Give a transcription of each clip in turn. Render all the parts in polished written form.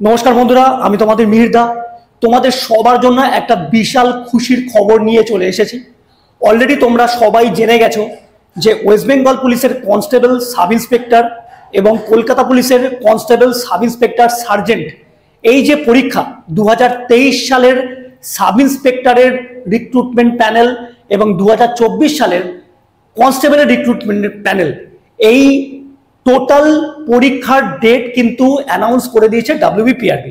নমস্কার বন্ধুরা, আমি তোমাদের মিহিরদা। তোমাদের সবার জন্য একটা বিশাল খুশির খবর নিয়ে চলে এসেছি। অলরেডি তোমরা সবাই জেনে গেছো যে ওয়েস্ট বেঙ্গল পুলিশের কনস্টেবল সাব ইন্সপেক্টর এবং কলকাতা পুলিশের কনস্টেবল সাব ইন্সপেক্টর সার্জেন্ট এই যে পরীক্ষা 2023 সালের সাব ইন্সপেক্টরের রিক্রুটমেন্ট প্যানেল এবং 2024 সালের কনস্টেবলের রিক্রুটমেন্ট প্যানেল, এই টোটাল পরীক্ষার ডেট কিন্তু অ্যানাউন্স করে দিয়েছে WBPRB।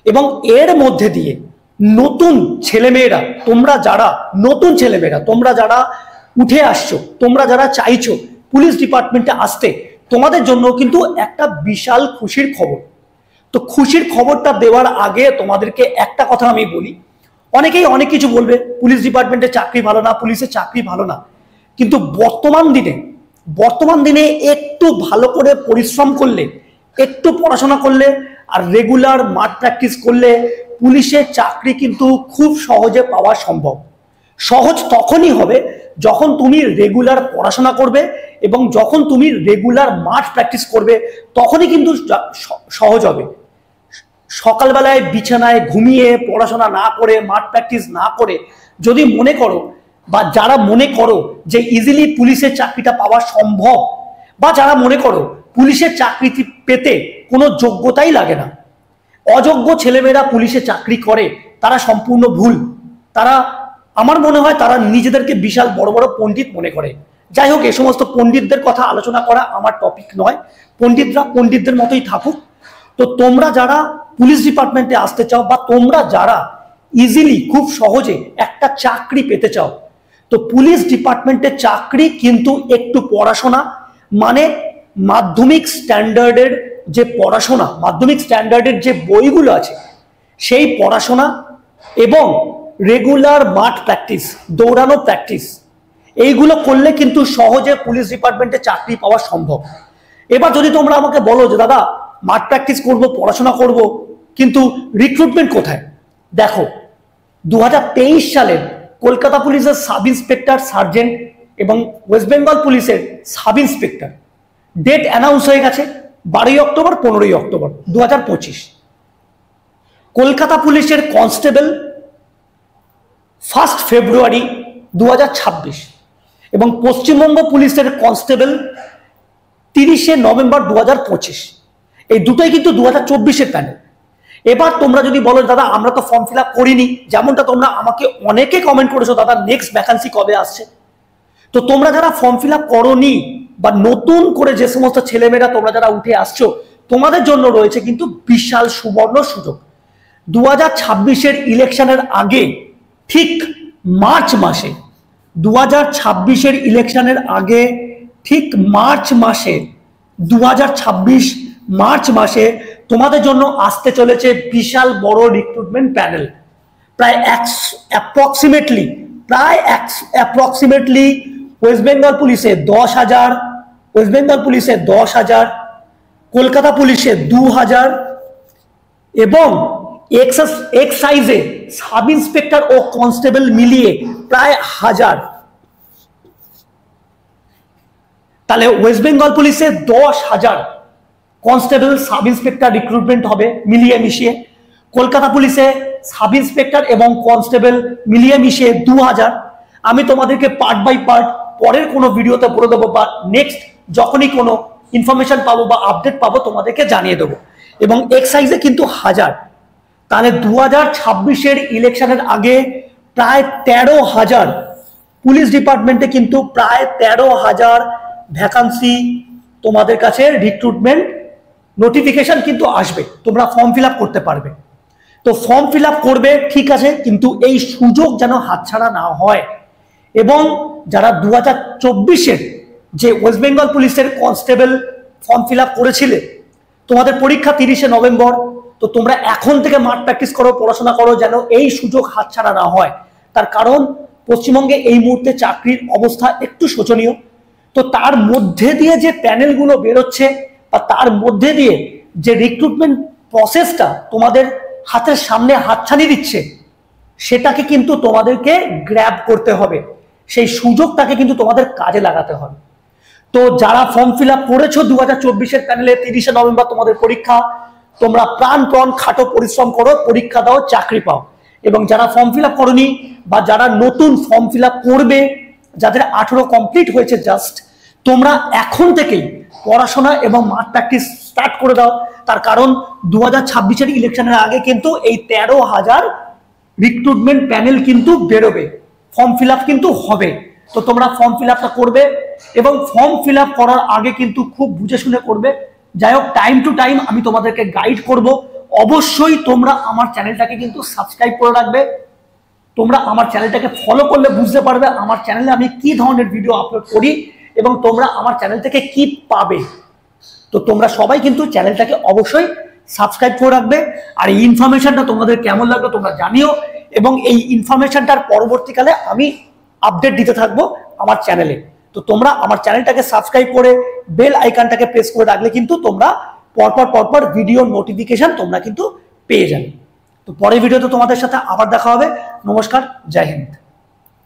এবং এর মধ্যে দিয়ে নতুন ছেলেমেয়েরা, তোমরা যারা নতুন ছেলেমেয়েরা, তোমরা যারা উঠে আসছো, তোমরা যারা চাইছো পুলিশ ডিপার্টমেন্টে আসতে, তোমাদের জন্য কিন্তু একটা বিশাল খুশির খবর। তো খুশির খবরটা দেওয়ার আগে তোমাদেরকে একটা কথা আমি বলি। অনেকেই অনেক কিছু বলবে, পুলিশ ডিপার্টমেন্টে চাকরি ভালো না, পুলিশের চাকরি ভালো না, কিন্তু বর্তমান দিনে একটু ভালো করে পরিশ্রম করলে, একটু পড়াশোনা করলে আর রেগুলার মাঠ প্র্যাকটিস করলে পুলিশের চাকরি কিন্তু খুব সহজে পাওয়া সম্ভব। সহজ তখনই হবে যখন তুমি রেগুলার পড়াশোনা করবে এবং যখন তুমি রেগুলার মাঠ প্র্যাকটিস করবে, তখনই কিন্তু সহজ হবে। সকালবেলায় বিছানায় ঘুমিয়ে পড়াশোনা না করে, মাঠ প্র্যাকটিস না করে যদি মনে করো, বা যারা মনে করো যে ইজিলি পুলিশের চাকরিটা পাওয়া সম্ভব, বা যারা মনে করো পুলিশের চাকরি পেতে কোনো যোগ্যতাই লাগে না, অযোগ্য ছেলেমেয়েরা পুলিশে চাকরি করে, তারা সম্পূর্ণ ভুল। তারা, আমার মনে হয় তারা নিজেদেরকে বিশাল বড় বড় পণ্ডিত মনে করে। যাই হোক, এই সমস্ত পণ্ডিতদের কথা আলোচনা করা আমার টপিক নয়। পণ্ডিতরা পণ্ডিতদের মতোই থাকুক। তো তোমরা যারা পুলিশ ডিপার্টমেন্টে আসতে চাও, বা তোমরা যারা ইজিলি খুব সহজে একটা চাকরি পেতে চাও, তো পুলিশ ডিপার্টমেন্টের চাকরি কিন্তু একটু পড়াশোনা, মানে মাধ্যমিক স্ট্যান্ডার্ডের যে পড়াশোনা, মাধ্যমিক স্ট্যান্ডার্ডের যে বইগুলো আছে সেই পড়াশোনা এবং রেগুলার মাঠ প্র্যাকটিস, দৌড়ানো প্র্যাকটিস, এইগুলো করলে কিন্তু সহজে পুলিশ ডিপার্টমেন্টে চাকরি পাওয়া সম্ভব। এবার যদি তোমরা আমাকে বলো যে দাদা মাঠ প্র্যাকটিস করব, পড়াশোনা করব, কিন্তু রিক্রুটমেন্ট কোথায়? দেখো, 2023 সালের কলকাতা পুলিশের সাব ইন্সপেক্টর সার্জেন্ট এবং ওয়েস্ট বেঙ্গল পুলিশের সাব ইন্সপেক্টর ডেট অ্যানাউন্স হয়ে গেছে 12 অক্টোবর 15 অক্টোবর 2025। কলকাতা পুলিশের কনস্টেবল 1 ফেব্রুয়ারি 2026 এবং পশ্চিমবঙ্গ পুলিশের কনস্টেবল 30 নভেম্বর 2025। এই দুটোই কিন্তু 2024-এর প্যানেল। এবার তোমরা যদি বলো দাদা আমরা তো ফর্ম ফিল আপ করিনি, যেমনটা তোমরা আমাকে অনেকে কমেন্ট করেছো দাদা নেক্সট ভ্যাকান্সি কবে আসছে, তো তোমরা যারা ফর্ম ফিল আপ করোনি বা নতুন করে যে সমস্ত ছেলেমেয়েরা তোমরা যারা উঠে আসছো, তোমাদের জন্য রয়েছে কিন্তু বিশাল সুবর্ণ সুযোগ। 2026-এর ইলেকশনের আগে, ঠিক মার্চ মাসে, 2026-এর ইলেকশনের আগে ঠিক মার্চ মাসে, 2026 মার্চ মাসে তোমাদের জন্য আসতে চলেছে বিশাল বড় রিক্রুটমেন্ট প্যানেল। প্রায় অ্যাপ্রক্সিমেটলি ওয়েস্ট বেঙ্গল পুলিশে 10,000, ওয়েস্ট বেঙ্গল পুলিশে 10,000, কলকাতা পুলিশে 2,000 এবং এক্সাইজে সাব ইন্সপেক্টর ও কনস্টেবল মিলিয়ে প্রায় 1,000। তাহলে ওয়েস্ট বেঙ্গল পুলিশে 10,000 কনস্টেবল সাব ইন্সপেক্টর রিক্রুটমেন্ট হবে মিলিয়ে মিশিয়ে। কলকাতা পুলিশে সাব ইন্সপেক্টর এবং কনস্টেবল মিলিয়ে মিশিয়ে 2,000। আমি তোমাদেরকে পার্ট বাই পার্ট পরের কোনো ভিডিওতে বলে দেবো, বা নেক্সট যখনই কোনো ইনফরমেশন পাবো বা আপডেট পাবো তোমাদেরকে জানিয়ে দেবো। এবং এক্সাইজে কিন্তু 1,000। তাহলে 2026-এর ইলেকশনের আগে প্রায় 13,000 পুলিশ ডিপার্টমেন্টে কিন্তু প্রায় 13,000 ভ্যাকান্সি তোমাদের কাছে রিক্রুটমেন্ট নোটিফিকেশন কিন্তু আসবে, তোমরা ফর্ম ফিল আপ করতে পারবে। তো ফর্ম ফিল আপ করবে ঠিক আছে, কিন্তু এই সুযোগ যেন হাতছাড়া না হয়। এবং যারা 2024-এর যে ওয়েস্ট বেঙ্গল পুলিশের কনস্টেবল ফর্ম ফিল আপ করেছিলে, তোমাদের পরীক্ষা 30 নভেম্বর, তো তোমরা এখন থেকে মাঠ প্র্যাকটিস করো, পড়াশোনা করো, যেন এই সুযোগ হাতছাড়া না হয়। তার কারণ পশ্চিমবঙ্গে এই মুহূর্তে চাকরির অবস্থা একটু শোচনীয়। তো তার মধ্যে দিয়ে যে প্যানেলগুলো বেরোচ্ছে, বা তার মধ্যে দিয়ে যে রিক্রুটমেন্ট প্রসেসটা তোমাদের হাতের সামনে হাতছানি দিচ্ছে, সেটাকে কিন্তু তোমাদেরকে গ্র্যাব করতে হবে, সেই সুযোগটাকে কিন্তু তোমাদের কাজে লাগাতে হবে। তো যারা ফর্ম ফিল আপ করেছো 2024-এর প্যানেলে, 30 নভেম্বর তোমাদের পরীক্ষা, তোমরা প্রাণপণ খাটো পরিশ্রম করো, পরীক্ষা দাও, চাকরি পাও। এবং যারা ফর্ম ফিল আপ করোনি বা যারা নতুন ফর্ম ফিল আপ করবে, যাদের 18 কমপ্লিট হয়েছে জাস্ট, তোমরা এখন থেকেই পড়াশোনা এবং মাঠ প্র্যাকটিস স্টার্ট করে দাও। তার কারণ 2026-এর ইলেকশনের আগে কিন্তু এই 13,000 রিক্রুটমেন্ট প্যানেল কিন্তু বেরোবে, ফর্ম ফিল আপ কিন্তু হবে। তো তোমরা ফর্ম ফিল আপটা করবে এবং ফর্ম ফিল আপ করার আগে কিন্তু খুব বুঝে শুনে করবে। যাই হোক, টাইম টু টাইম আমি তোমাদেরকে গাইড করব। অবশ্যই তোমরা আমার চ্যানেলটাকে কিন্তু সাবস্ক্রাইব করে রাখবে। তোমরা আমার চ্যানেলটাকে ফলো করলে বুঝতে পারবে আমার চ্যানেলে আমি কি ধরনের ভিডিও আপলোড করি এবং তোমরা আমার চ্যানেল থেকে কি পাবে। তো তোমরা সবাই কিন্তু চ্যানেলটাকে অবশ্যই সাবস্ক্রাইব করে রাখবে। আর এই ইনফরমেশনটা তোমাদের কেমন লাগলো তোমরা জানিও, এবং এই ইনফরমেশনটার পরবর্তীকালে আমি আপডেট দিতে থাকবো আমার চ্যানেলে। তো তোমরা আমার চ্যানেলটাকে সাবস্ক্রাইব করে বেল আইকনটাকে প্রেস করে রাখলে কিন্তু তোমরা পরপর ভিডিও নোটিফিকেশন তোমরা কিন্তু পেয়ে যাবে। তো পরের ভিডিওতে তোমাদের সাথে আবার দেখা হবে। নমস্কার, জয় হিন্দ।